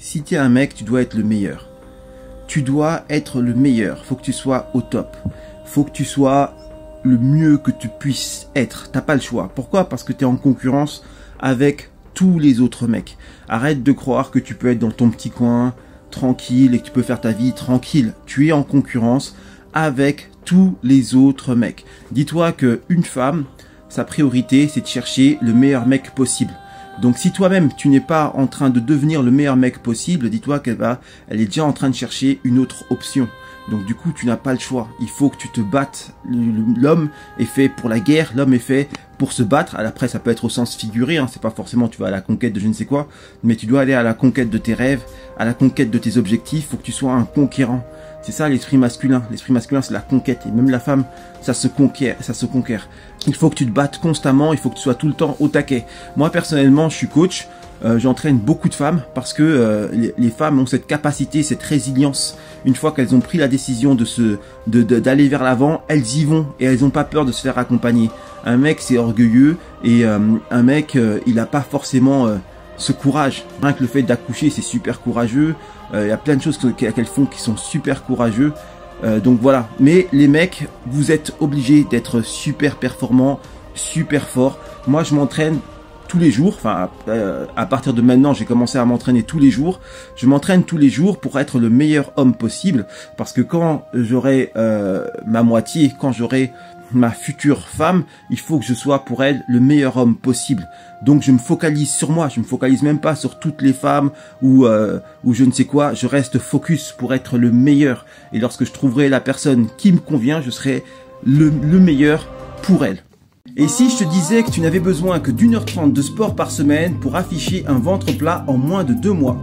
Si tu es un mec, tu dois être le meilleur. Tu dois être le meilleur. Faut que tu sois au top. Faut que tu sois le mieux que tu puisses être. T'as pas le choix. Pourquoi? Parce que tu es en concurrence avec tous les autres mecs. Arrête de croire que tu peux être dans ton petit coin, tranquille, et que tu peux faire ta vie tranquille. Tu es en concurrence avec tous les autres mecs. Dis-toi que une femme, sa priorité, c'est de chercher le meilleur mec possible. Donc si toi-même, tu n'es pas en train de devenir le meilleur mec possible, dis-toi elle est déjà en train de chercher une autre option. Donc du coup, tu n'as pas le choix. Il faut que tu te battes. L'homme est fait pour la guerre, l'homme est fait pour se battre. Après, ça peut être au sens figuré, hein. C'est pas forcément tu vas à la conquête de je ne sais quoi, mais tu dois aller à la conquête de tes rêves, à la conquête de tes objectifs. Faut que tu sois un conquérant. C'est ça l'esprit masculin. L'esprit masculin, c'est la conquête. Et même la femme, ça se conquiert, ça se conquiert. Il faut que tu te battes constamment, il faut que tu sois tout le temps au taquet. Moi, personnellement, je suis coach. J'entraîne beaucoup de femmes parce que les femmes ont cette capacité, cette résilience. Une fois qu'elles ont pris la décision d'aller vers l'avant, elles y vont et elles n'ont pas peur de se faire accompagner. Un mec, c'est orgueilleux et un mec, il n'a pas forcément ce courage. Rien que le fait d'accoucher, c'est super courageux. Il y a plein de choses qu'elles font qui sont super courageux. Donc voilà. Mais les mecs, vous êtes obligés d'être super performants, super forts. Moi, je m'entraîne tous les jours, enfin à partir de maintenant j'ai commencé à m'entraîner tous les jours. Je m'entraîne tous les jours pour être le meilleur homme possible, parce que quand j'aurai ma moitié, quand j'aurai ma future femme, il faut que je sois pour elle le meilleur homme possible. Donc je me focalise sur moi, je me focalise même pas sur toutes les femmes ou je ne sais quoi, je reste focus pour être le meilleur. Et lorsque je trouverai la personne qui me convient, je serai le meilleur pour elle. Et si je te disais que tu n'avais besoin que d'1h30 de sport par semaine pour afficher un ventre plat en moins de 2 mois?